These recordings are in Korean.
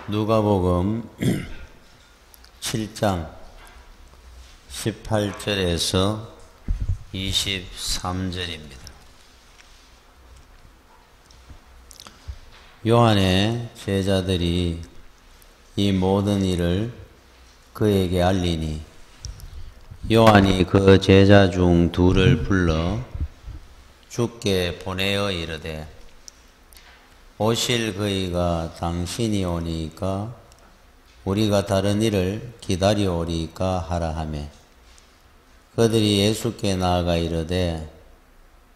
누가복음 7장 18절에서 23절입니다. 요한의 제자들이 이 모든 일을 그에게 알리니 요한이 그 제자 중 둘을 불러 주께 보내어 이르되 오실 그이가 당신이 오니까 우리가 다른 일을 기다려오리까 하라 하며 그들이 예수께 나아가 이르되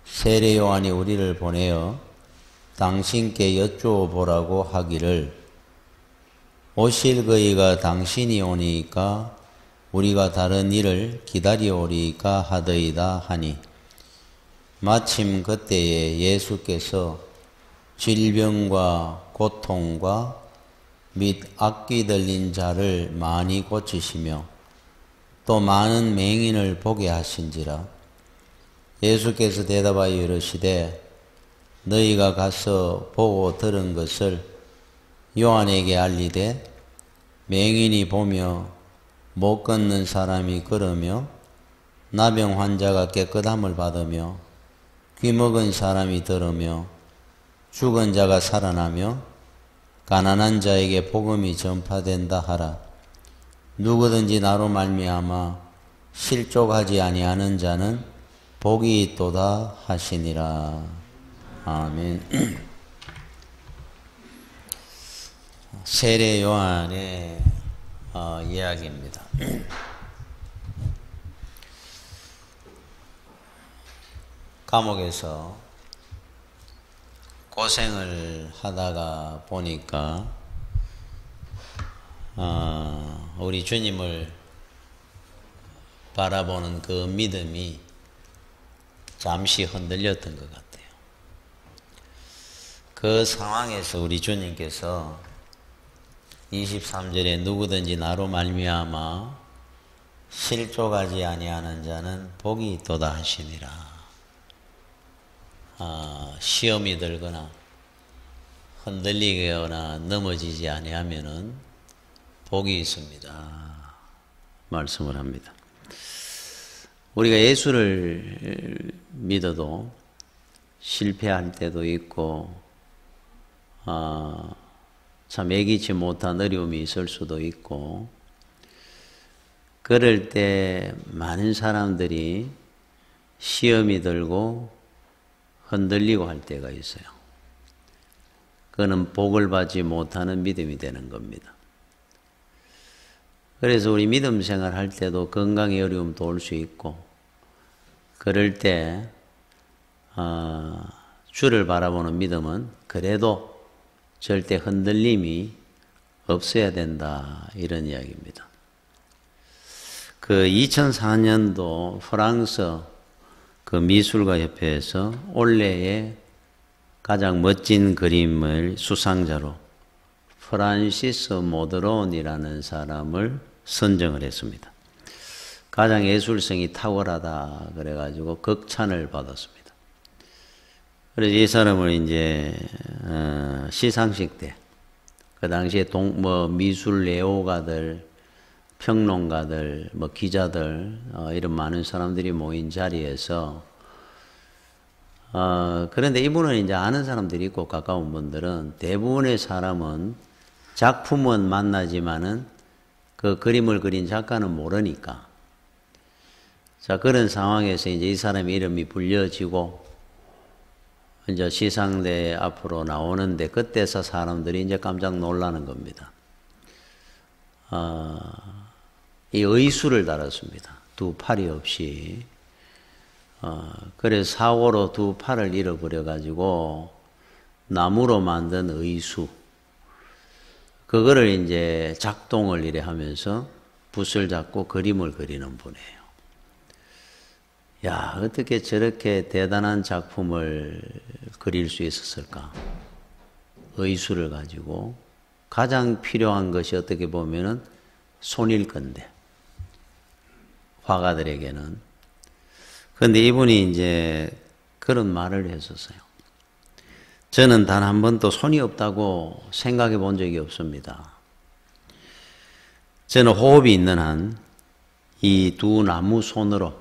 세례 요한이 우리를 보내어 당신께 여쭈어보라고 하기를 오실 그이가 당신이 오니까 우리가 다른 일을 기다려오리까 하더이다 하니 마침 그때에 예수께서 질병과 고통과 및 악귀 들린 자를 많이 고치시며 또 많은 맹인을 보게 하신지라. 예수께서 대답하여 이르시되 너희가 가서 보고 들은 것을 요한에게 알리되 맹인이 보며 못 걷는 사람이 걸으며 나병 환자가 깨끗함을 받으며 귀먹은 사람이 들으며 죽은 자가 살아나며 가난한 자에게 복음이 전파된다 하라. 누구든지 나로 말미암아 실족하지 아니하는 자는 복이 있도다 하시니라. 아멘. 세례 요한의 이야기입니다. 감옥에서 고생을 하다가 보니까 우리 주님을 바라보는 그 믿음이 잠시 흔들렸던 것 같아요. 그 상황에서 우리 주님께서 23절에 누구든지 나로 말미암아 실족하지 아니하는 자는 복이 있도다 하시니라. 시험이 들거나 흔들리거나 넘어지지 아니하면은 복이 있습니다. 말씀을 합니다. 우리가 예수를 믿어도 실패할 때도 있고 참 예기치 못한 어려움이 있을 수도 있고 그럴 때 많은 사람들이 시험이 들고 흔들리고 할 때가 있어요. 그거는 복을 받지 못하는 믿음이 되는 겁니다. 그래서 우리 믿음 생활 할 때도 건강의 어려움도 올 수 있고 그럴 때 주를 바라보는 믿음은 그래도 절대 흔들림이 없어야 된다 이런 이야기입니다. 그 2004년도 프랑스 그 미술가 협회에서 올해의 가장 멋진 그림을 수상자로 프란시스 모드론이라는 사람을 선정을 했습니다. 가장 예술성이 탁월하다 그래가지고 극찬을 받았습니다. 그래서 이 사람을 이제 시상식 때 그 당시에 미술 애호가들, 평론가들, 기자들 이런 많은 사람들이 모인 자리에서 그런데 이분은 이제 아는 사람들이 있고 가까운 분들은 대부분의 사람은 작품은 만나지만은 그 그림을 그린 작가는 모르니까 자 그런 상황에서 이제 이 사람의 이름이 불려지고 이제 시상대 앞으로 나오는데 그때서 사람들이 이제 깜짝 놀라는 겁니다. 이 의수를 달았습니다. 두 팔이 없이. 그래서 사고로 두 팔을 잃어버려가지고 나무로 만든 의수. 그거를 이제 작동을 이래 하면서 붓을 잡고 그림을 그리는 분이에요. 야, 어떻게 저렇게 대단한 작품을 그릴 수 있었을까? 의수를 가지고. 가장 필요한 것이 어떻게 보면은 손일 건데. 화가들에게는. 그런데 이분이 이제 그런 말을 했었어요. 저는 단 한 번도 손이 없다고 생각해 본 적이 없습니다. 저는 호흡이 있는 한 이 두 나무 손으로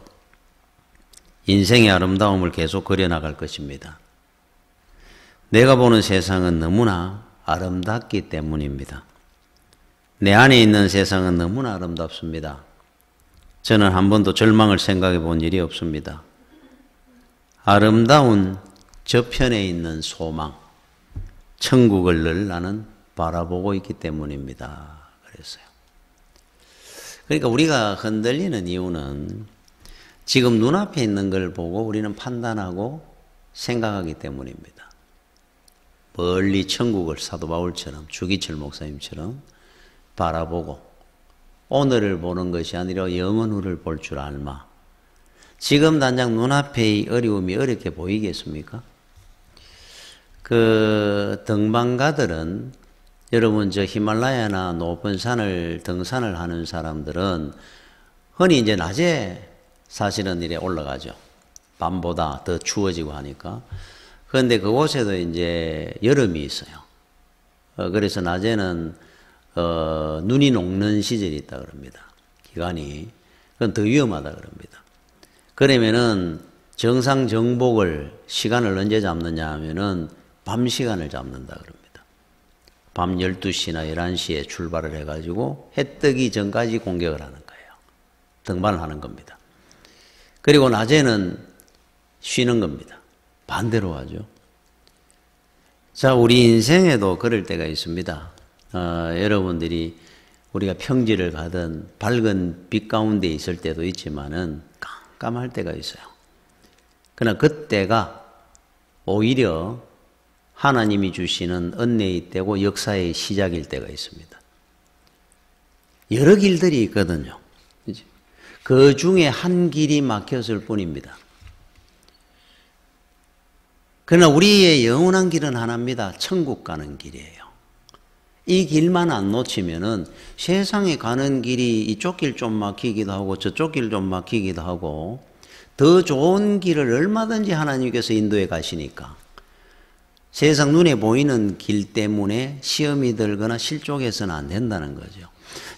인생의 아름다움을 계속 그려나갈 것입니다. 내가 보는 세상은 너무나 아름답기 때문입니다. 내 안에 있는 세상은 너무나 아름답습니다. 저는 한 번도 절망을 생각해 본 일이 없습니다. 아름다운 저편에 있는 소망, 천국을 늘 나는 바라보고 있기 때문입니다. 그랬어요. 그러니까 우리가 흔들리는 이유는 지금 눈앞에 있는 걸 보고 우리는 판단하고 생각하기 때문입니다. 멀리 천국을 사도 바울처럼 주기철 목사님처럼 바라보고 오늘을 보는 것이 아니라 영원 후를 볼 줄 알마. 지금 당장 눈앞의 어려움이 어렵게 보이겠습니까? 그 등반가들은 여러분 저 히말라야나 높은 산을 등산을 하는 사람들은 흔히 이제 낮에 사실은 이래 올라가죠. 밤보다 더 추워지고 하니까. 그런데 그곳에도 이제 여름이 있어요. 그래서 낮에는 눈이 녹는 시절이 있다 그럽니다. 기간이. 그건 더 위험하다 그럽니다. 그러면은 정상 정복을 시간을 언제 잡느냐 하면은 밤 시간을 잡는다 그럽니다. 밤 12시나 11시에 출발을 해가지고 해 뜨기 전까지 공격을 하는 거예요. 등반을 하는 겁니다. 그리고 낮에는 쉬는 겁니다. 반대로 하죠. 자, 우리 인생에도 그럴 때가 있습니다. 여러분들이 우리가 평지를 가든 밝은 빛 가운데 있을 때도 있지만은 깜깜할 때가 있어요. 그러나 그때가 오히려 하나님이 주시는 은혜의 때고 역사의 시작일 때가 있습니다. 여러 길들이 있거든요. 그 중에 한 길이 막혔을 뿐입니다. 그러나 우리의 영원한 길은 하나입니다. 천국 가는 길이에요. 이 길만 안 놓치면은 세상에 가는 길이 이쪽 길 좀 막히기도 하고 저쪽 길 좀 막히기도 하고 더 좋은 길을 얼마든지 하나님께서 인도해 가시니까 세상 눈에 보이는 길 때문에 시험이 들거나 실족해서는 안 된다는 거죠.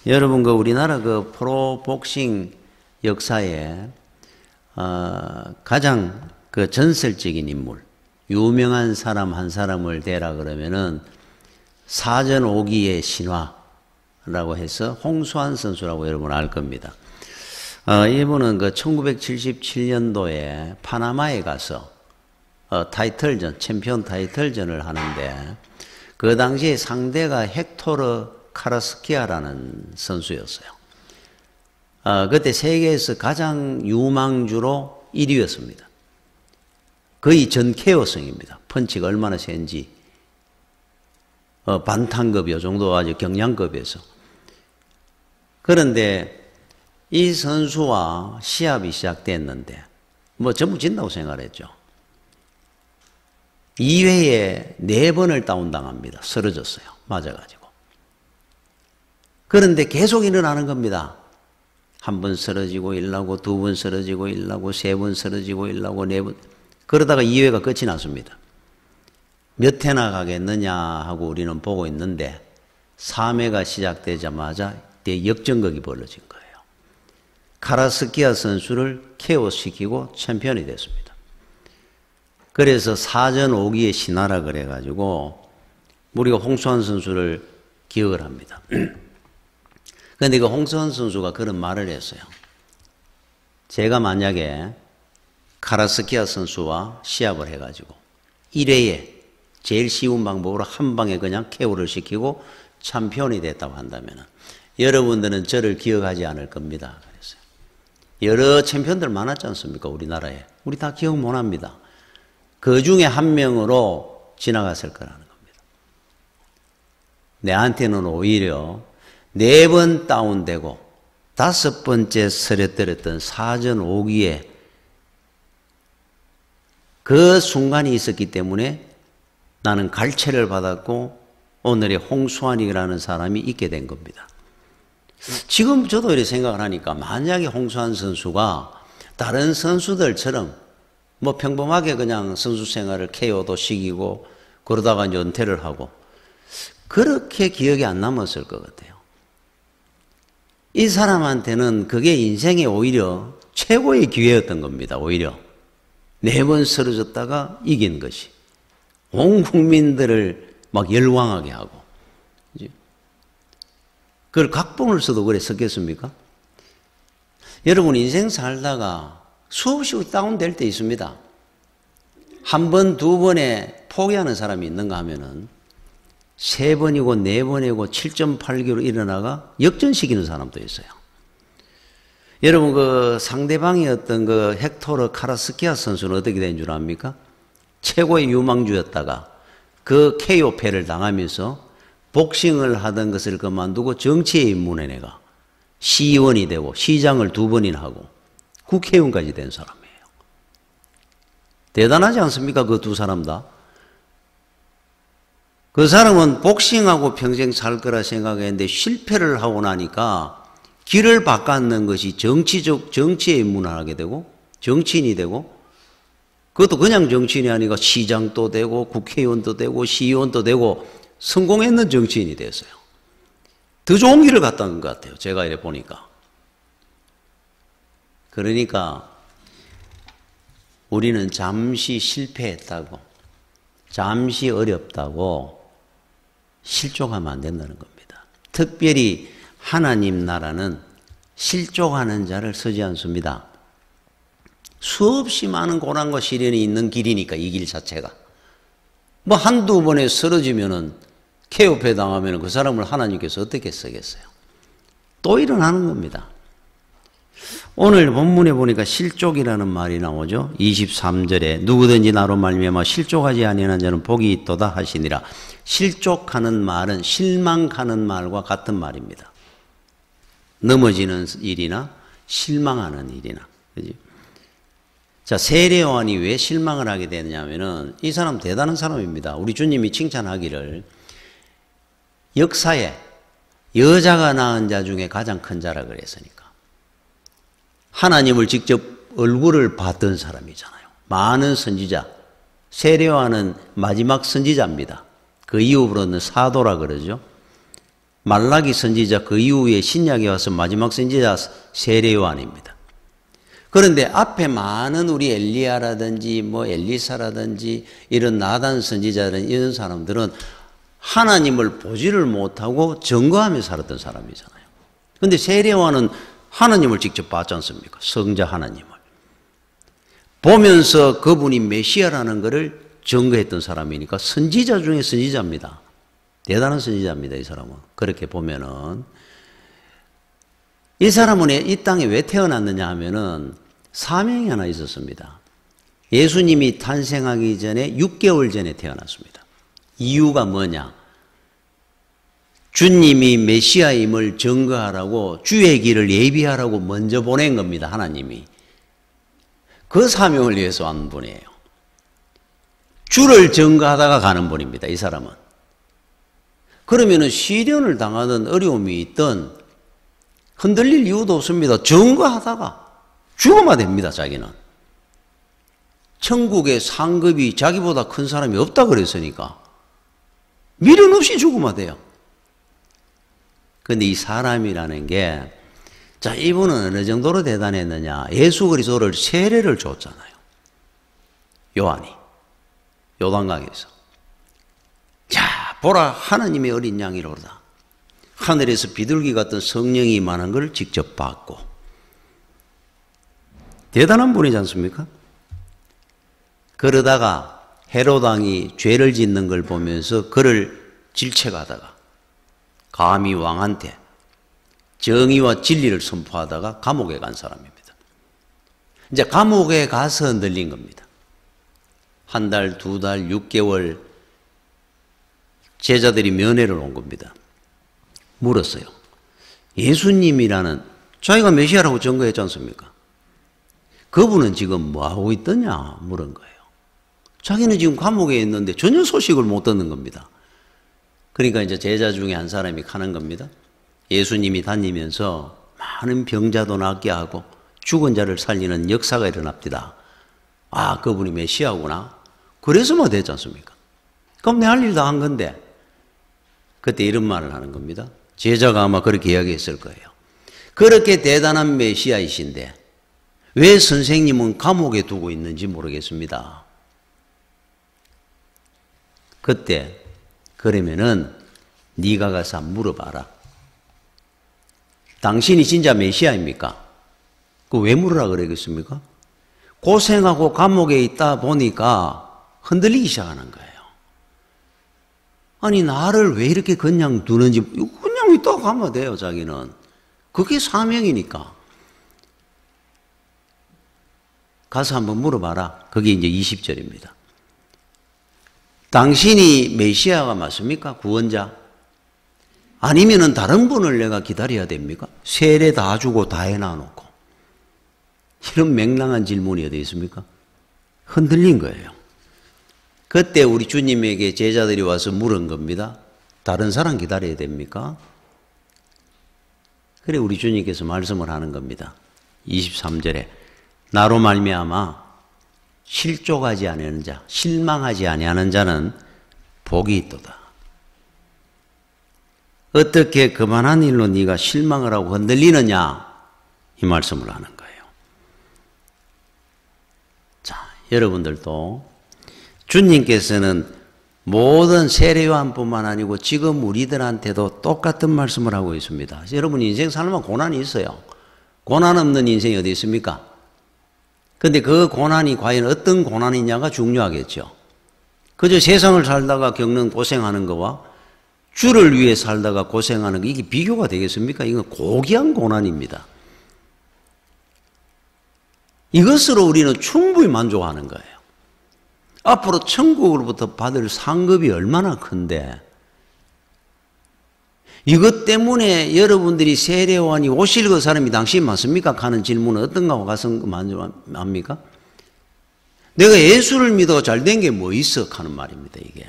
여러분, 그 우리나라 그 프로복싱 역사에 가장 그 전설적인 인물, 유명한 사람 한 사람을 대라 그러면은 사전 5기의 신화라고 해서 홍수환 선수라고 여러분 알 겁니다. 이분은 그 1977년도에 파나마에 가서 타이틀전, 챔피언 타이틀전을 하는데 그 당시에 상대가 헥토르 카라스키아라는 선수였어요. 그때 세계에서 가장 유망주로 1위였습니다. 거의 전 KO승입니다. 펀치가 얼마나 센지. 반탄급 요 정도 아주 경량급에서. 그런데 이 선수와 시합이 시작됐는데 뭐 전부 진다고 생각했죠. 2회에 4번을 다운당합니다. 쓰러졌어요. 맞아가지고. 그런데 계속 일어나는 겁니다. 한 번 쓰러지고 일나고, 2번 쓰러지고 일나고, 3번 쓰러지고 일나고, 4번. 그러다가 2회가 끝이 났습니다. 몇 회나 가겠느냐 하고 우리는 보고 있는데 3회가 시작되자마자 역전극이 벌어진 거예요. 카라스키아 선수를 KO시키고 챔피언이 됐습니다. 그래서 사전 5기의 신화라 그래가지고 우리가 홍수환 선수를 기억을 합니다. 그런데 그 홍수환 선수가 그런 말을 했어요. 제가 만약에 카라스키아 선수와 시합을 해가지고 1회에 제일 쉬운 방법으로 한 방에 그냥 KO를 시키고 챔피언이 됐다고 한다면 여러분들은 저를 기억하지 않을 겁니다. 그랬어요. 여러 챔피언들 많았지 않습니까? 우리나라에. 우리 다 기억 못합니다. 그 중에 한 명으로 지나갔을 거라는 겁니다. 내한테는 오히려 4번 다운되고 5번째 쓰러뜨렸던 사전 5기에 그 순간이 있었기 때문에 나는 갈채를 받았고 오늘의 홍수환이라는 사람이 있게 된 겁니다. 지금 저도 이렇게 생각을 하니까 만약에 홍수환 선수가 다른 선수들처럼 뭐 평범하게 그냥 선수 생활을 KO도 시키고 그러다가 이제 은퇴를 하고 그렇게 기억이 안 남았을 것 같아요. 이 사람한테는 그게 인생의 오히려 최고의 기회였던 겁니다. 오히려 4번 쓰러졌다가 이긴 것이 온 국민들을 막 열광하게 하고, 그걸 각본을 써도 그래 썼겠습니까? 여러분 인생 살다가 수없이 다운될 때 있습니다. 한 번, 2번에 포기하는 사람이 있는가 하면은 3번이고 4번이고 7.8기로 일어나가 역전시키는 사람도 있어요. 여러분 그 상대방이 어떤 그 헥토르 카라스키아 선수는 어떻게 된 줄 압니까? 최고의 유망주였다가 그 KO패를 당하면서 복싱을 하던 것을 그만두고 정치에 입문해 내가 시의원이 되고 시장을 2번이나 하고 국회의원까지 된 사람이에요. 대단하지 않습니까? 그 2사람 다. 그 사람은 복싱하고 평생 살 거라 생각했는데 실패를 하고 나니까 길을 바꿨는 것이 정치에 입문하게 되고 정치인이 되고, 그것도 그냥 정치인이 아니고 시장도 되고 국회의원도 되고 시의원도 되고 성공했는 정치인이 됐어요. 더 좋은 길을 갔다는 것 같아요. 제가 이래 보니까. 그러니까 우리는 잠시 실패했다고, 잠시 어렵다고 실족하면 안 된다는 겁니다. 특별히 하나님 나라는 실족하는 자를 쓰지 않습니다. 수없이 많은 고난과 시련이 있는 길이니까 이 길 자체가. 뭐 한두 번에 쓰러지면은 KO패 당하면 그 사람을 하나님께서 어떻게 쓰겠어요? 또 일어나는 겁니다. 오늘 본문에 보니까 실족이라는 말이 나오죠. 23절에 누구든지 나로 말미암아 실족하지 아니하는 자는 복이 있도다 하시니라. 실족하는 말은 실망하는 말과 같은 말입니다. 넘어지는 일이나 실망하는 일이나. 그지? 자, 세례요한이 왜 실망을 하게 되느냐면은 이 사람 대단한 사람입니다. 우리 주님이 칭찬하기를 역사에 여자가 낳은 자 중에 가장 큰 자라 그랬으니까. 하나님을 직접 얼굴을 봤던 사람이잖아요. 많은 선지자. 세례요한은 마지막 선지자입니다. 그 이후로는 사도라 그러죠. 말라기 선지자 그 이후에 신약에 와서 마지막 선지자 세례요한입니다. 그런데 앞에 많은 우리 엘리야라든지 뭐 엘리사라든지 이런 나단 선지자들 이런 사람들은 하나님을 보지를 못하고 증거하며 살았던 사람이잖아요. 그런데 세례요한은 하나님을 직접 봤지 않습니까? 성자 하나님을. 보면서 그분이 메시아라는 것을 증거했던 사람이니까 선지자 중에 선지자입니다. 대단한 선지자입니다. 이 사람은. 그렇게 보면은 이 사람은 이 땅에 왜 태어났느냐 하면은 사명이 하나 있었습니다. 예수님이 탄생하기 전에 6개월 전에 태어났습니다. 이유가 뭐냐? 주님이 메시아임을 증거하라고 주의 길을 예비하라고 먼저 보낸 겁니다. 하나님이. 그 사명을 위해서 한 분이에요. 주를 증거하다가 가는 분입니다. 이 사람은. 그러면은 시련을 당하던 어려움이 있던 흔들릴 이유도 없습니다. 증거하다가 죽으면 됩니다. 자기는. 천국의 상급이 자기보다 큰 사람이 없다 그랬으니까 미련 없이 죽으면 돼요. 그런데 이 사람이라는 게, 자, 이분은 어느 정도로 대단했느냐. 예수 그리스도를 세례를 줬잖아요. 요한이. 요단강에서. 자, 보라 하나님의 어린 양이로다. 하늘에서 비둘기 같은 성령이 임하는 걸 직접 봤고. 대단한 분이지 않습니까? 그러다가 헤롯 왕이 죄를 짓는 걸 보면서 그를 질책하다가 감히 왕한테 정의와 진리를 선포하다가 감옥에 간 사람입니다. 이제 감옥에 가서 흔들린 겁니다. 1달, 2달, 6개월 제자들이 면회를 온 겁니다. 물었어요. 예수님이라는 자기가 메시아라고 증거했지 않습니까? 그분은 지금 뭐하고 있더냐 물은 거예요. 자기는 지금 감옥에 있는데 전혀 소식을 못 듣는 겁니다. 그러니까 이제 제자 중에 한 사람이 가는 겁니다. 예수님이 다니면서 많은 병자도 낫게 하고 죽은 자를 살리는 역사가 일어납니다. 아, 그분이 메시아구나. 그래서만 됐지 않습니까? 그럼 내 할 일 다 한 건데. 그때 이런 말을 하는 겁니다. 제자가 아마 그렇게 이야기했을 거예요. 그렇게 대단한 메시아이신데 왜 선생님은 감옥에 두고 있는지 모르겠습니다. 그때 그러면은 네가 가서 물어봐라. 당신이 진짜 메시아입니까? 그 왜 물으라 그러겠습니까? 고생하고 감옥에 있다 보니까 흔들리기 시작하는 거예요. 아니 나를 왜 이렇게 그냥 두는지 그냥 있다가 가면 돼요. 자기는. 그게 사명이니까. 가서 한번 물어봐라. 그게 이제 20절입니다. 당신이 메시아가 맞습니까? 구원자? 아니면은 다른 분을 내가 기다려야 됩니까? 세례 다 주고 다 해놔놓고. 이런 맹랑한 질문이 어디 있습니까? 흔들린 거예요. 그때 우리 주님에게 제자들이 와서 물은 겁니다. 다른 사람 기다려야 됩니까? 그래 우리 주님께서 말씀을 하는 겁니다. 23절에 나로 말미암아 실족하지 아니하는 자, 실망하지 아니하는 자는 복이 있도다. 어떻게 그만한 일로 네가 실망을 하고 흔들리느냐? 이 말씀을 하는 거예요. 자, 여러분들도 주님께서는 모든 세례요한뿐만 아니고 지금 우리들한테도 똑같은 말씀을 하고 있습니다. 여러분 인생 살면 고난이 있어요. 고난 없는 인생이 어디 있습니까? 근데 그 고난이 과연 어떤 고난이냐가 중요하겠죠. 그저 세상을 살다가 겪는 고생하는 거와 주를 위해 살다가 고생하는 거 이게 비교가 되겠습니까? 이건 고귀한 고난입니다. 이것으로 우리는 충분히 만족하는 거예요. 앞으로 천국으로부터 받을 상급이 얼마나 큰데 이것 때문에 여러분들이 세례요한이 오실 그 사람이 당신 맞습니까? 하는 질문은 어떤가 가서 합니까? 내가 예수를 믿어 잘된 게 뭐 있어? 하는 말입니다. 이게.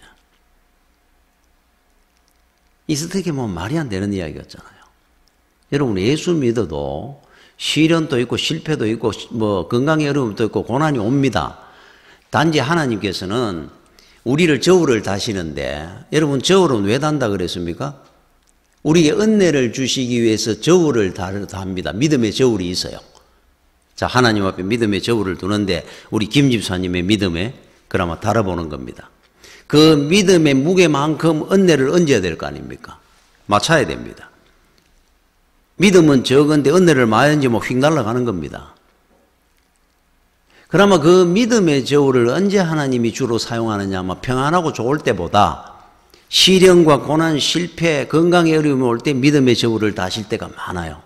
이스택에 뭐 말이 안 되는 이야기였잖아요. 여러분 예수 믿어도 시련도 있고 실패도 있고 뭐 건강의 어려움도 있고 고난이 옵니다. 단지 하나님께서는 우리를 저울을 다시는데 여러분 저울은 왜 단다 그랬습니까? 우리에게 은혜를 주시기 위해서 저울을 답니다. 믿음의 저울이 있어요. 자, 하나님 앞에 믿음의 저울을 두는데 우리 김 집사님의 믿음에 그나마 달아보는 겁니다. 그 믿음의 무게만큼 은혜를 얹어야 될 거 아닙니까? 맞춰야 됩니다. 믿음은 적은데 은혜를 많이 얹으면 휙 날아가는 겁니다. 그러면 그 믿음의 저울을 언제 하나님이 주로 사용하느냐 하면 평안하고 좋을 때보다 시련과 고난, 실패, 건강의 어려움이 올 때 믿음의 저울을 다실 때가 많아요.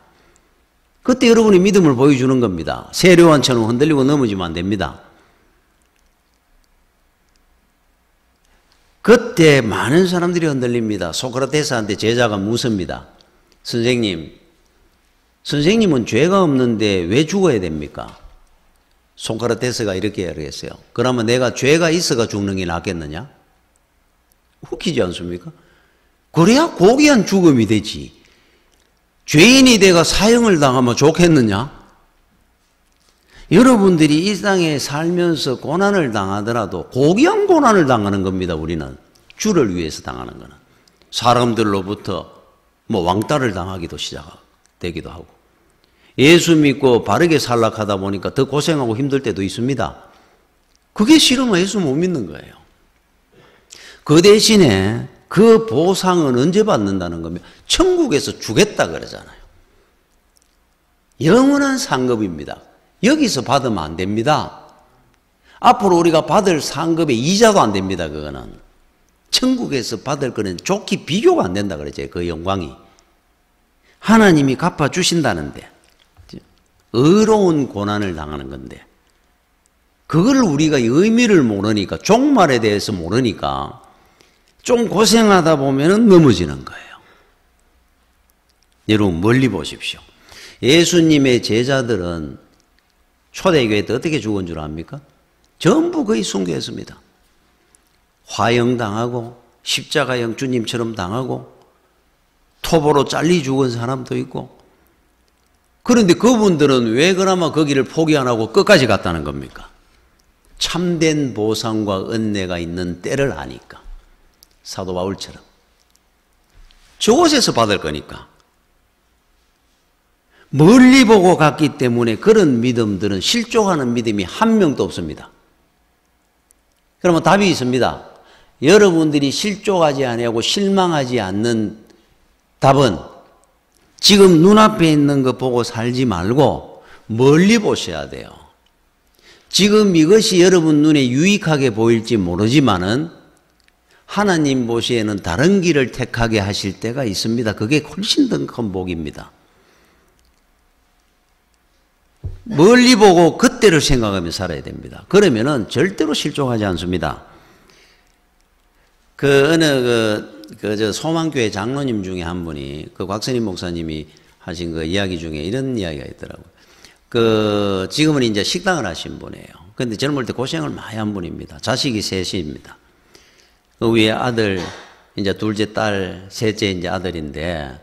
그때 여러분이 믿음을 보여주는 겁니다. 세례요한처럼 흔들리고 넘어지면 안 됩니다. 그때 많은 사람들이 흔들립니다. 소크라테스한테 제자가 묻습니다. 선생님은 죄가 없는데 왜 죽어야 됩니까? 소크라테스가 이렇게 얘기했어요. 그러면 내가 죄가 있어가 죽는 게 낫겠느냐? 웃기지 않습니까? 그래야 고귀한 죽음이 되지. 죄인이 내가 사형을 당하면 좋겠느냐? 여러분들이 이 땅에 살면서 고난을 당하더라도 고귀한 고난을 당하는 겁니다. 우리는 주를 위해서 당하는 거는 사람들로부터 뭐 왕따를 당하기도 시작되기도 하고 예수 믿고 바르게 살락하다 보니까 더 고생하고 힘들 때도 있습니다. 그게 싫으면 예수 못 믿는 거예요. 그 대신에 그 보상은 언제 받는다는 겁니다. 천국에서 주겠다 그러잖아요. 영원한 상급입니다. 여기서 받으면 안 됩니다. 앞으로 우리가 받을 상급의 이자도 안 됩니다. 그거는 천국에서 받을 거는 좋게 비교가 안 된다 그러죠. 그 영광이 하나님이 갚아주신다는데 의로운 고난을 당하는 건데 그걸 우리가 의미를 모르니까 종말에 대해서 모르니까 좀 고생하다 보면 넘어지는 거예요. 여러분 멀리 보십시오. 예수님의 제자들은 초대교회 때 어떻게 죽은 줄 압니까? 전부 거의 순교했습니다. 화형당하고 십자가형 주님처럼 당하고 톱으로 잘리 죽은 사람도 있고 그런데 그분들은 왜 그나마 거기를 포기 안 하고 끝까지 갔다는 겁니까? 참된 보상과 은혜가 있는 때를 아니까. 사도 바울처럼 저곳에서 받을 거니까 멀리 보고 갔기 때문에 그런 믿음들은 실족하는 믿음이 한 명도 없습니다. 그러면 답이 있습니다. 여러분들이 실족하지 아니하고 실망하지 않는 답은 지금 눈앞에 있는 거 보고 살지 말고 멀리 보셔야 돼요. 지금 이것이 여러분 눈에 유익하게 보일지 모르지만은 하나님 보시에는 다른 길을 택하게 하실 때가 있습니다. 그게 훨씬 더 큰 복입니다. 멀리 보고 그때를 생각하며 살아야 됩니다. 그러면은 절대로 실족하지 않습니다. 저 소망교회 장로님 중에 한 분이 그 곽선임 목사님이 하신 그 이야기 중에 이런 이야기가 있더라고요. 지금은 이제 식당을 하신 분이에요. 근데 젊을 때 고생을 많이 한 분입니다. 자식이 셋입니다. 그 위에 아들, 이제 둘째 딸, 셋째 이제 아들인데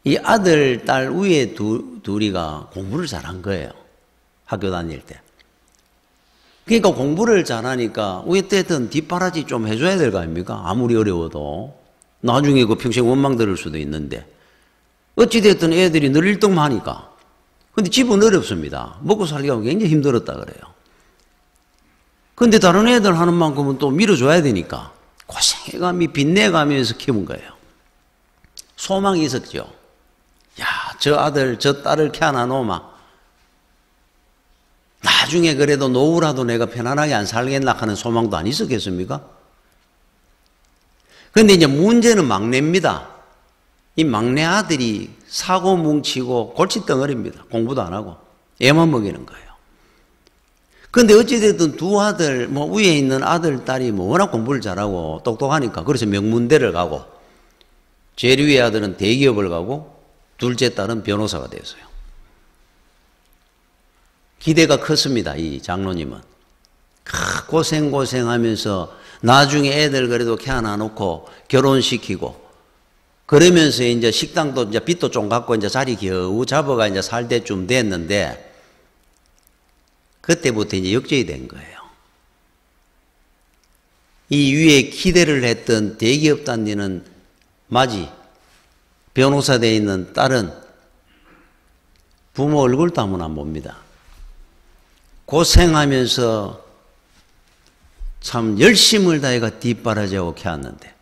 이 아들, 딸 위에 둘이가 공부를 잘한 거예요. 학교 다닐 때. 그러니까 공부를 잘하니까 위에 때든 뒷바라지 좀 해줘야 될 거 아닙니까? 아무리 어려워도. 나중에 그 평생 원망 들을 수도 있는데. 어찌됐든 애들이 늘 1등만 하니까. 근데 집은 어렵습니다. 먹고 살기가 굉장히 힘들었다 그래요. 근데 다른 애들 하는 만큼은 또 밀어줘야 되니까 고생해가며 빚내가면서 키운 거예요. 소망이 있었죠. 야, 저 아들, 저 딸을 키워놔놓으마. 나중에 그래도 노후라도 내가 편안하게 안 살겠나 하는 소망도 안 있었겠습니까? 근데 이제 문제는 막내입니다. 이 막내 아들이 사고 뭉치고 골칫덩어리입니다. 공부도 안 하고 애만 먹이는 거예요. 근데 어찌됐든 두 아들, 위에 있는 아들, 딸이 워낙 공부를 잘하고 똑똑하니까 그래서 명문대를 가고 제일 위에 아들은 대기업을 가고 둘째 딸은 변호사가 됐어요. 기대가 컸습니다. 이 장로님은. 고생하면서 나중에 애들 그래도 키워놔놓고 결혼시키고 그러면서 이제 식당도 이제 빚도 좀 갚고 이제 자리 겨우 잡아가 이제 살 때쯤 됐는데 그때부터 이제 역적이 된 거예요. 이 위에 기대를 했던 대기업 다니는 마지 변호사 돼 있는 딸은 부모 얼굴도 한번 안 봅니다. 고생하면서 참 열심을 다해가 뒷바라지하고 키웠는데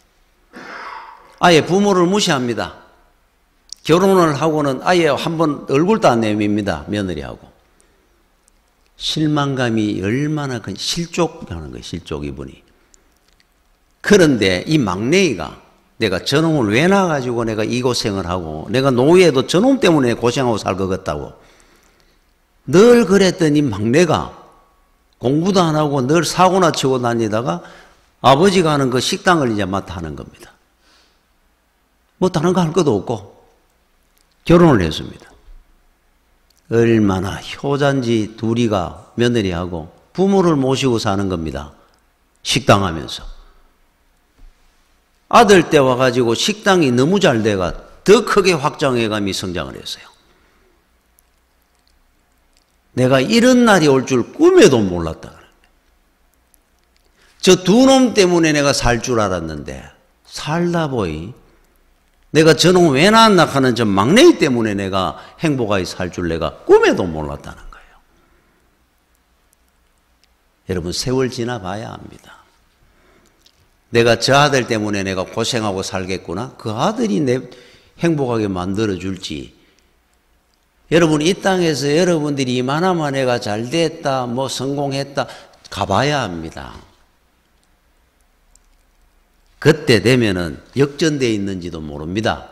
아예 부모를 무시합니다. 결혼을 하고는 아예 한번 얼굴도 안 내밉니다. 며느리하고. 실망감이 얼마나 큰 실족하는 거예요. 실족 이분이. 그런데 이 막내이가 내가 저놈을 왜 낳아가지고 내가 이 고생을 하고 내가 노후에도 저놈 때문에 고생하고 살 것 같다고 늘 그랬던 이 막내가 공부도 안 하고 늘 사고나 치고 다니다가 아버지가 하는 그 식당을 이제 맡아 하는 겁니다. 뭐 다른 거 할 것도 없고 결혼을 했습니다. 얼마나 효자인지 둘이가 며느리하고 부모를 모시고 사는 겁니다. 식당 하면서. 아들 때 와가지고 식당이 너무 잘 돼가 더 크게 확장해가며 성장을 했어요. 내가 이런 날이 올 줄 꿈에도 몰랐다. 저 두 놈 때문에 내가 살 줄 알았는데 살다 보이 내가 저놈 왜 낳았나 하는 저 막내이 때문에 내가 행복하게 살 줄 내가 꿈에도 몰랐다는 거예요. 여러분 세월 지나봐야 합니다. 내가 저 아들 때문에 내가 고생하고 살겠구나. 그 아들이 내 행복하게 만들어줄지. 여러분 이 땅에서 여러분들이 이만하면 내가 잘됐다 뭐 성공했다 가봐야 합니다. 그때 되면은 역전되어 있는지도 모릅니다.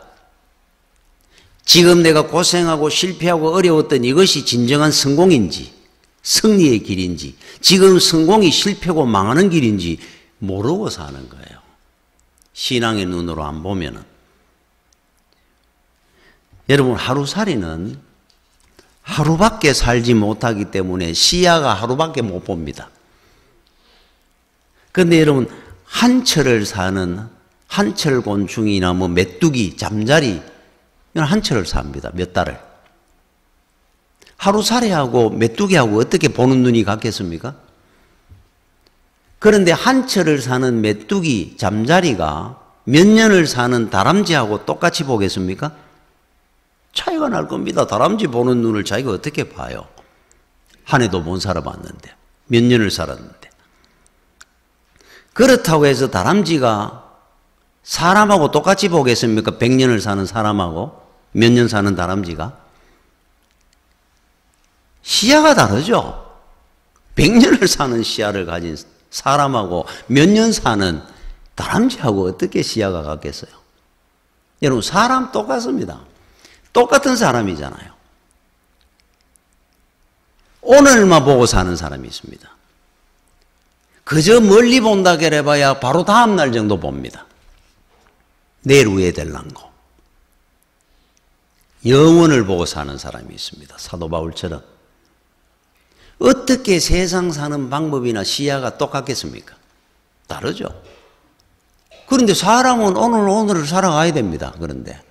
지금 내가 고생하고 실패하고 어려웠던 이것이 진정한 성공인지 승리의 길인지 지금 성공이 실패고 망하는 길인지 모르고 사는 거예요. 신앙의 눈으로 안 보면은. 여러분 하루살이는 하루밖에 살지 못하기 때문에 시야가 하루밖에 못 봅니다. 그런데 여러분 한철을 사는 한철곤충이나 뭐 메뚜기, 잠자리 이건 한철을 삽니다. 몇 달을. 하루살이하고 메뚜기하고 어떻게 보는 눈이 같겠습니까? 그런데 한철을 사는 메뚜기, 잠자리가 몇 년을 사는 다람쥐하고 똑같이 보겠습니까? 차이가 날 겁니다. 다람쥐 보는 눈을 자기가 어떻게 봐요? 한 해도 못 살아봤는데, 몇 년을 살았는데. 그렇다고 해서 다람쥐가 사람하고 똑같이 보겠습니까? 100년을 사는 사람하고 몇 년 사는 다람쥐가? 시야가 다르죠. 100년을 사는 시야를 가진 사람하고 몇 년 사는 다람쥐하고 어떻게 시야가 같겠어요? 여러분, 사람 똑같습니다. 똑같은 사람이잖아요. 오늘만 보고 사는 사람이 있습니다. 그저 멀리 본다 그래봐야 바로 다음 날 정도 봅니다. 내일 후회될란 거. 영원을 보고 사는 사람이 있습니다. 사도 바울처럼. 어떻게 세상 사는 방법이나 시야가 똑같겠습니까? 다르죠. 그런데 사람은 오늘을 살아가야 됩니다. 그런데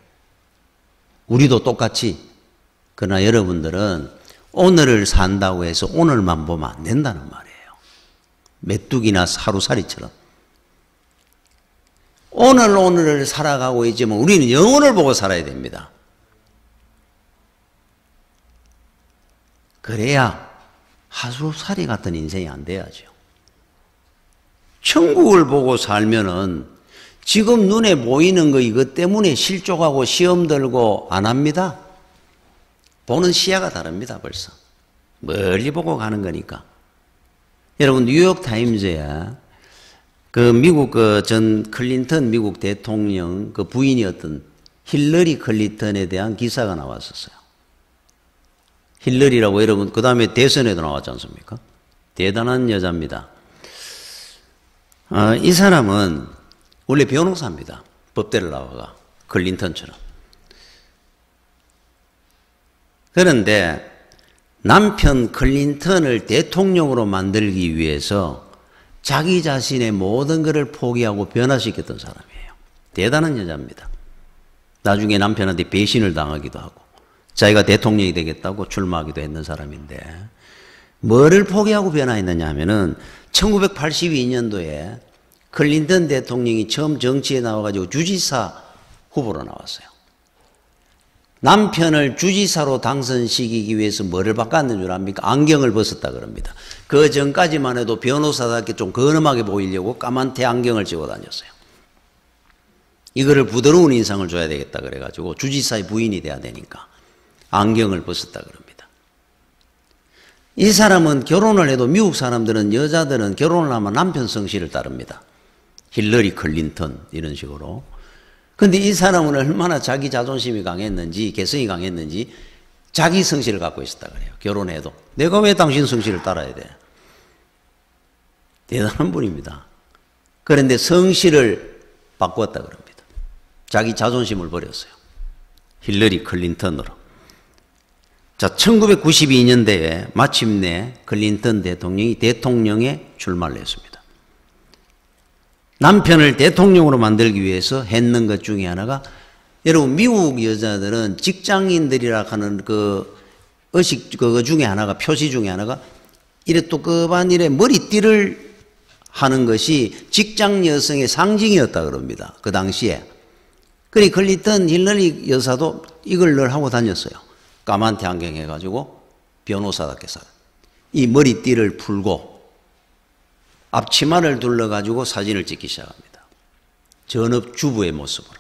우리도 똑같이. 그러나 여러분들은 오늘을 산다고 해서 오늘만 보면 안 된다는 말이에요. 메뚜기나 하루살이처럼. 오늘을 살아가고 있지만 우리는 영혼을 보고 살아야 됩니다. 그래야 하루살이 같은 인생이 안 돼야죠. 천국을 보고 살면은 지금 눈에 보이는 거 이것 때문에 실족하고 시험 들고 안 합니다. 보는 시야가 다릅니다. 벌써. 멀리 보고 가는 거니까. 여러분, 뉴욕 타임즈에 그 미국 전 클린턴 미국 대통령 그 부인이었던 힐러리 클린턴에 대한 기사가 나왔었어요. 힐러리라고 여러분, 그 다음에 대선에도 나왔지 않습니까? 대단한 여자입니다. 이 사람은 원래 변호사입니다. 법대를 나와가. 클린턴처럼. 그런데 남편 클린턴을 대통령으로 만들기 위해서 자기 자신의 모든 것을 포기하고 변화시켰던 사람이에요. 대단한 여자입니다. 나중에 남편한테 배신을 당하기도 하고 자기가 대통령이 되겠다고 출마하기도 했는 사람인데 뭐를 포기하고 변화했느냐 하면은 1982년도에 클린턴 대통령이 처음 정치에 나와가지고 주지사 후보로 나왔어요. 남편을 주지사로 당선시키기 위해서 뭐를 바꿨는 줄 압니까? 안경을 벗었다 그럽니다. 그 전까지만 해도 변호사답게 좀 근엄하게 보이려고 까만테 안경을 찍고 다녔어요. 이거를 부드러운 인상을 줘야 되겠다 그래가지고 주지사의 부인이 돼야 되니까 안경을 벗었다 그럽니다. 이 사람은 결혼을 해도 미국 사람들은 여자들은 결혼을 하면 남편 성씨를 따릅니다. 힐러리 클린턴 이런 식으로. 근데 이 사람은 얼마나 자기 자존심이 강했는지 개성이 강했는지 자기 성씨를 갖고 있었다 그래요. 결혼해도. 내가 왜 당신 성씨를 따라야 돼? 대단한 분입니다. 그런데 성씨를 바꾸었다 그럽니다. 자기 자존심을 버렸어요. 힐러리 클린턴으로. 자, 1992년대에 마침내 클린턴 대통령이 대통령에 출마를 했습니다. 남편을 대통령으로 만들기 위해서 했는 것 중에 하나가, 여러분, 미국 여자들은 직장인들이라 하는 그 의식, 그 중에 하나가, 표시 중에 하나가, 이래 또급한 이래 머리띠를 하는 것이 직장 여성의 상징이었다 그럽니다. 그 당시에. 그러니 클린턴 힐러리 여사도 이걸 늘 하고 다녔어요. 까만테 안경 해가지고 변호사답게 살아. 이 머리띠를 풀고 앞치마를 둘러가지고 사진을 찍기 시작합니다. 전업주부의 모습으로.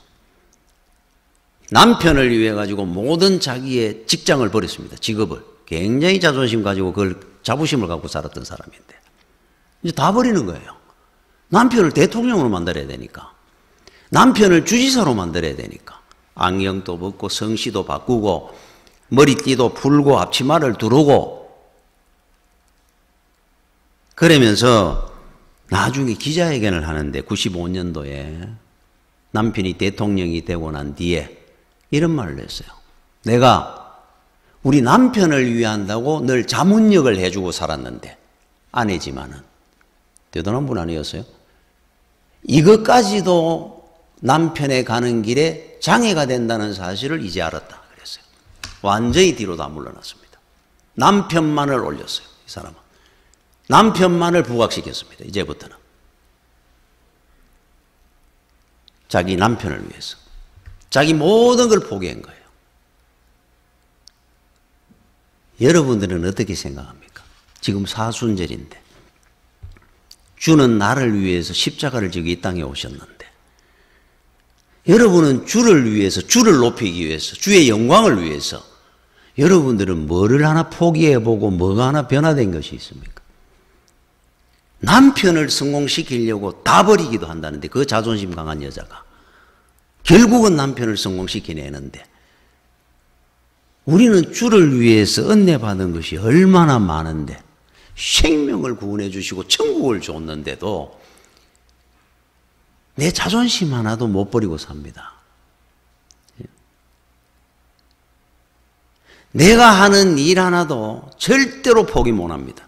남편을 위해 가지고 모든 자기의 직장을 버렸습니다. 직업을. 굉장히 자존심 가지고 그걸 자부심을 갖고 살았던 사람인데 이제 다 버리는 거예요. 남편을 대통령으로 만들어야 되니까. 남편을 주지사로 만들어야 되니까. 안경도 벗고 성씨도 바꾸고 머리띠도 풀고 앞치마를 두르고 그러면서 나중에 기자회견을 하는데 95년도에 남편이 대통령이 되고 난 뒤에 이런 말을 했어요. 내가 우리 남편을 위한다고 늘 자문역을 해주고 살았는데 아내지만은 대단한 분 아니었어요? 이것까지도 남편에 가는 길에 장애가 된다는 사실을 이제 알았다 그랬어요. 완전히 뒤로 다 물러났습니다. 남편만을 올렸어요. 이 사람은. 남편만을 부각시켰습니다. 이제부터는. 자기 남편을 위해서. 자기 모든 걸 포기한 거예요. 여러분들은 어떻게 생각합니까? 지금 사순절인데 주는 나를 위해서 십자가를 지고 이 땅에 오셨는데 여러분은 주를 위해서, 주를 높이기 위해서, 주의 영광을 위해서 여러분들은 뭐를 하나 포기해보고 뭐가 하나 변화된 것이 있습니까? 남편을 성공시키려고 다 버리기도 한다는데 그 자존심 강한 여자가 결국은 남편을 성공시키내는데 우리는 주를 위해서 은혜 받은 것이 얼마나 많은데 생명을 구원해 주시고 천국을 줬는데도 내 자존심 하나도 못 버리고 삽니다. 내가 하는 일 하나도 절대로 포기 못 합니다.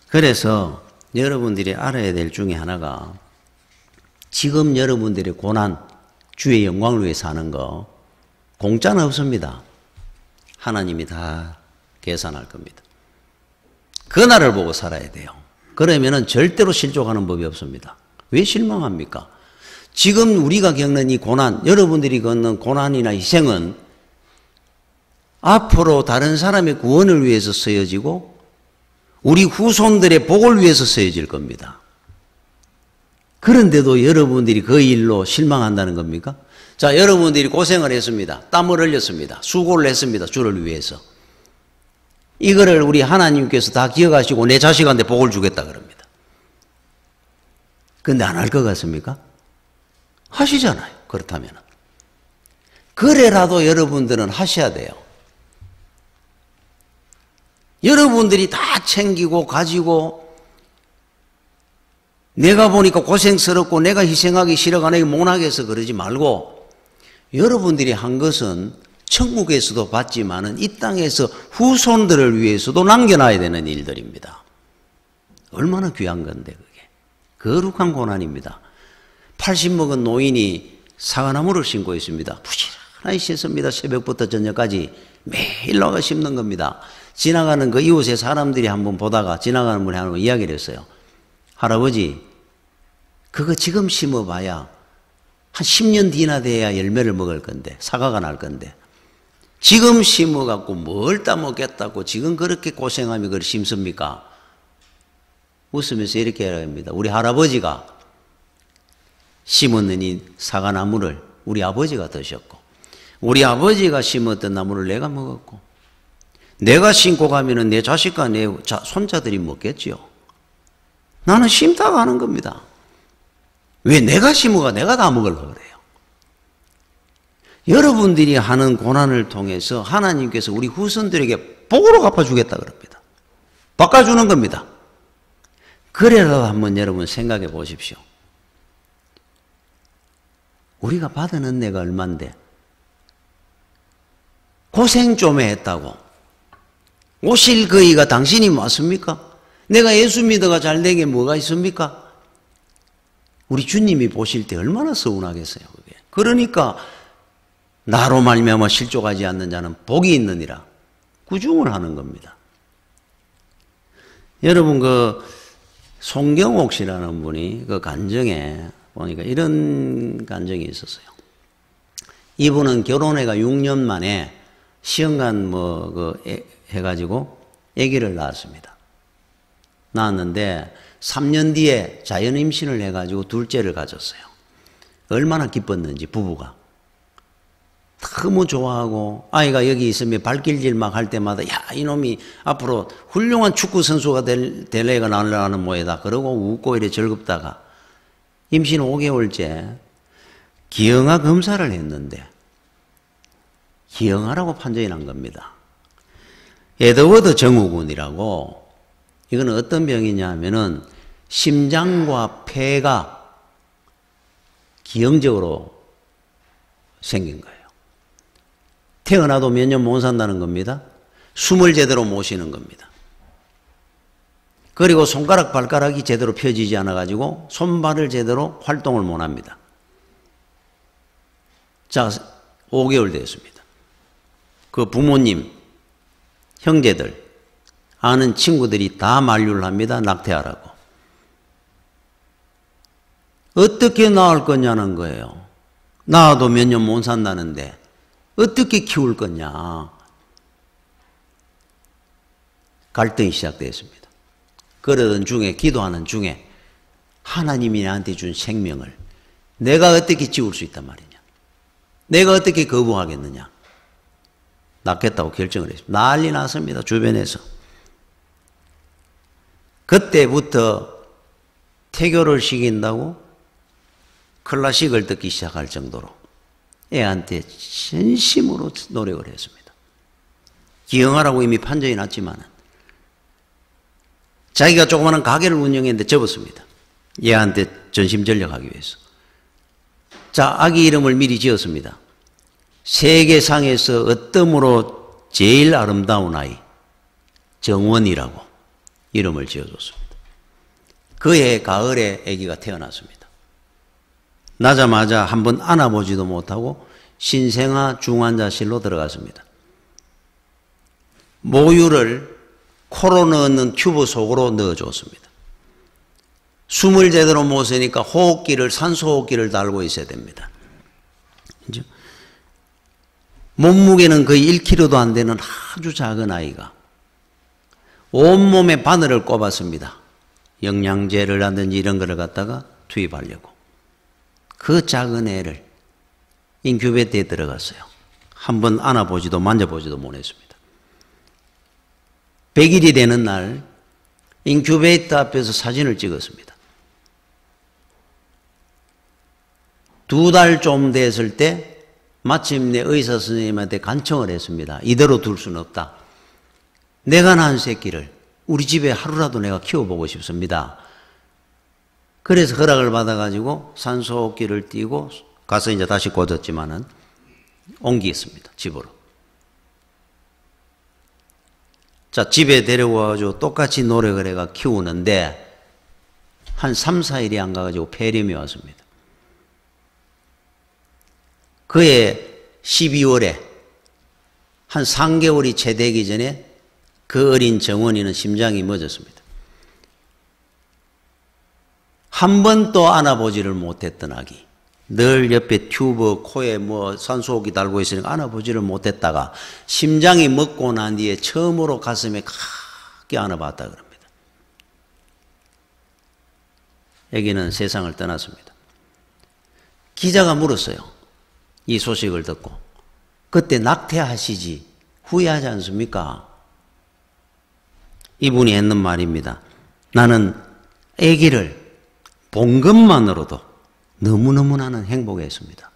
그래서 여러분들이 알아야 될 중에 하나가 지금 여러분들의 고난, 주의 영광을 위해 사는 거 공짜는 없습니다. 하나님이 다 계산할 겁니다. 그날을 보고 살아야 돼요. 그러면은 절대로 실족하는 법이 없습니다. 왜 실망합니까? 지금 우리가 겪는 이 고난, 여러분들이 겪는 고난이나 희생은 앞으로 다른 사람의 구원을 위해서 쓰여지고 우리 후손들의 복을 위해서 쓰여질 겁니다. 그런데도 여러분들이 그 일로 실망한다는 겁니까? 자, 여러분들이 고생을 했습니다. 땀을 흘렸습니다. 수고를 했습니다. 주를 위해서. 이거를 우리 하나님께서 다 기억하시고 내 자식한테 복을 주겠다 그럽니다. 근데 안 할 것 같습니까? 하시잖아요. 그렇다면. 그래라도 여러분들은 하셔야 돼요. 여러분들이 다 챙기고 가지고 내가 보니까 고생스럽고 내가 희생하기 싫어가 내가 못하게 해서 그러지 말고 여러분들이 한 것은 천국에서도 받지만은 이 땅에서 후손들을 위해서도 남겨놔야 되는 일들입니다. 얼마나 귀한 건데 그게. 거룩한 고난입니다. 80 먹은 노인이 사과나무를 심고 있습니다. 부지런히 심습니다. 새벽부터 저녁까지 매일 나가 심는 겁니다. 지나가는 그 이웃의 사람들이 한번 보다가 지나가는 분이 한번 이야기를 했어요. 할아버지, 그거 지금 심어봐야 한 10년 뒤나 돼야 열매를 먹을 건데, 사과가 날 건데, 지금 심어갖고 뭘 따먹겠다고 지금 그렇게 고생하며 그걸 심습니까? 웃으면서 이렇게 합니다. 우리 할아버지가 심었는 이 사과나무를 우리 아버지가 드셨고, 우리 아버지가 심었던 나무를 내가 먹었고, 내가 심고 가면은 내 자식과 내 손자들이 먹겠지요. 나는 심다가 하는 겁니다. 왜 내가 심어가 내가 다 먹으려고 그래요. 여러분들이 하는 고난을 통해서 하나님께서 우리 후손들에게 복으로 갚아주겠다 그럽니다. 바꿔주는 겁니다. 그래라도 한번 여러분 생각해 보십시오. 우리가 받은 은혜가 얼만데 고생 좀 했다고 오실 그이가 당신이 맞습니까? 내가 예수 믿어가 잘된 게 뭐가 있습니까? 우리 주님이 보실 때 얼마나 서운하겠어요. 그게. 그러니까 나로 말미암아 실족하지 않는 자는 복이 있느니라 구중을 하는 겁니다. 여러분 그 송경옥 씨라는 분이 그 간증에 보니까 이런 간증이 있었어요. 이분은 결혼해가 6년 만에 시험관 해가지고 아기를 낳았습니다. 낳았는데 3년 뒤에 자연 임신을 해가지고 둘째를 가졌어요. 얼마나 기뻤는지 부부가. 너무 좋아하고 아이가 여기 있으면 발길질 막 할 때마다 야 이놈이 앞으로 훌륭한 축구 선수가 될 애가 나오려는 모양이다. 그러고 웃고 이래 즐겁다가 임신 5개월째 기형아 검사를 했는데 기형아라고 판정이 난 겁니다. 에드워드 증후군이라고 이거는 어떤 병이냐 하면은 심장과 폐가 기형적으로 생긴 거예요. 태어나도 몇 년 못 산다는 겁니다. 숨을 제대로 못 쉬는 겁니다. 그리고 손가락 발가락이 제대로 펴지지 않아가지고 손발을 제대로 활동을 못 합니다. 자, 5개월 되었습니다. 그 부모님, 형제들, 아는 친구들이 다 만류를 합니다. 낙태하라고. 어떻게 나을 거냐는 거예요. 낳아도 몇 년 못 산다는데 어떻게 키울 거냐. 갈등이 시작되었습니다. 그러던 중에, 기도하는 중에 하나님이 나한테 준 생명을 내가 어떻게 지울 수 있단 말이냐. 내가 어떻게 거부하겠느냐. 낳겠다고 결정을 했습니다. 난리 났습니다. 주변에서. 그때부터 태교를 시킨다고 클래식을 듣기 시작할 정도로 애한테 진심으로 노력을 했습니다. 기형하라고 이미 판정이 났지만 자기가 조그마한 가게를 운영했는데 접었습니다. 얘한테 전심전력하기 위해서. 자, 아기 이름을 미리 지었습니다. 세계상에서 어떠므로 제일 아름다운 아이 정원이라고 이름을 지어줬습니다. 그해 가을에 아기가 태어났습니다. 나자마자 한번 안아보지도 못하고 신생아 중환자실로 들어갔습니다. 모유를 코로 넣는 튜브 속으로 넣어줬습니다. 숨을 제대로 못 쉬니까 호흡기를, 산소호흡기를 달고 있어야 됩니다. 그죠? 몸무게는 거의 1kg도 안 되는 아주 작은 아이가 온몸에 바늘을 꼽았습니다. 영양제를 하든지 이런 거를 갖다가 투입하려고. 그 작은 애를 인큐베이터에 들어갔어요. 한번 안아보지도 만져보지도 못했습니다. 100일이 되는 날 인큐베이터 앞에서 사진을 찍었습니다. 2달 좀 됐을 때 마침내 의사 선생님한테 간청을 했습니다. 이대로 둘 수는 없다. 내가 낳은 새끼를 우리 집에 하루라도 내가 키워보고 싶습니다. 그래서 허락을 받아가지고 산소호흡기를 띄고 가서 이제 다시 꽂았지만은 옮기겠습니다. 집으로. 자, 집에 데려와가지고 똑같이 노력을 해가 키우는데 한 3, 4일이 안 가가지고 폐렴이 왔습니다. 그해 12월에 한 3개월이 채 되기 전에 그 어린 정원이는 심장이 멎었습니다. 한 번도 안아보지를 못했던 아기. 늘 옆에 튜브, 코에 뭐 산소호흡기 달고 있으니까 안아보지를 못했다가 심장이 멎고 난 뒤에 처음으로 가슴에 크게 안아봤다 그럽니다. 아기는 세상을 떠났습니다. 기자가 물었어요. 이 소식을 듣고. 그때 낙태하시지 후회하지 않습니까? 이분이 했는 말입니다. 나는 아기를 본 것만으로도 너무너무 나는 행복했습니다.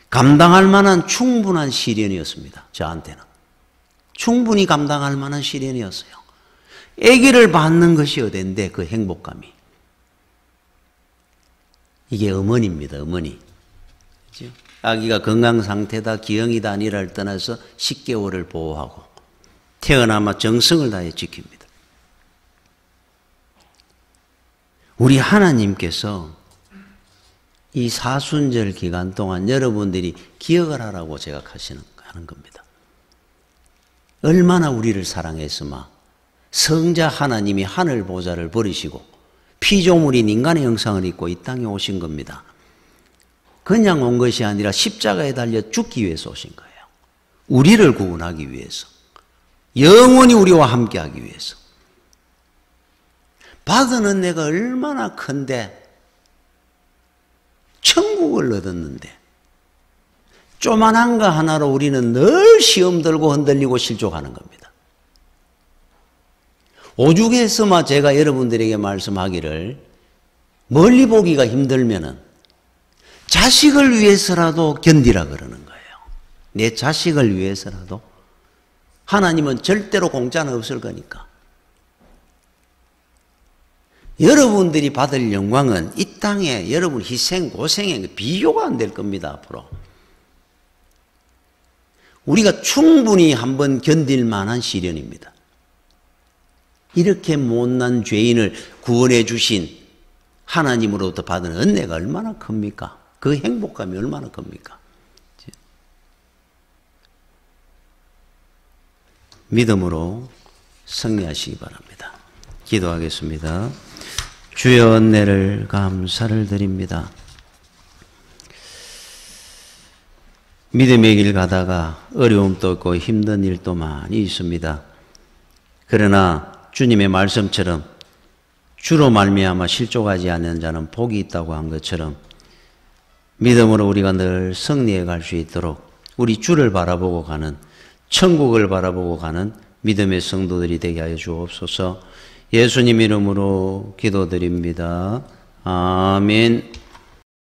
감당할 만한 충분한 시련이었습니다. 저한테는. 충분히 감당할 만한 시련이었어요. 아기를 받는 것이 어딘데 그 행복감이. 이게 어머니입니다. 어머니. 그렇죠? 아기가 건강 상태다 기형이다 아니라를 떠나서 10개월을 보호하고 태어나마 정성을 다해 지킵니다. 우리 하나님께서 이 사순절 기간 동안 여러분들이 기억을 하라고 제각하시는 하는 겁니다. 얼마나 우리를 사랑했으마 성자 하나님이 하늘 보좌를 버리시고 피조물인 인간의 형상을 입고 이 땅에 오신 겁니다. 그냥 온 것이 아니라 십자가에 달려 죽기 위해서 오신 거예요. 우리를 구원하기 위해서. 영원히 우리와 함께하기 위해서. 받은 은혜가 얼마나 큰데 천국을 얻었는데 조만한 거 하나로 우리는 늘 시험 들고 흔들리고 실족하는 겁니다. 오죽했으마 제가 여러분들에게 말씀하기를 멀리 보기가 힘들면은 자식을 위해서라도 견디라 그러는 거예요. 내 자식을 위해서라도. 하나님은 절대로 공짜는 없을 거니까. 여러분들이 받을 영광은 이 땅에 여러분 희생, 고생에 비교가 안 될 겁니다, 앞으로. 우리가 충분히 한번 견딜 만한 시련입니다. 이렇게 못난 죄인을 구원해 주신 하나님으로부터 받은 은혜가 얼마나 큽니까? 그 행복감이 얼마나 큽니까? 믿음으로 승리하시기 바랍니다. 기도하겠습니다. 주여 은혜를 감사를 드립니다. 믿음의 길 가다가 어려움도 있고 힘든 일도 많이 있습니다. 그러나 주님의 말씀처럼 주로 말미암아 실족하지 않는 자는 복이 있다고 한 것처럼 믿음으로 우리가 늘 승리해 갈 수 있도록 우리 주를 바라보고 가는, 천국을 바라보고 가는 믿음의 성도들이 되게 하여 주옵소서. 예수님 이름으로 기도드립니다. 아멘.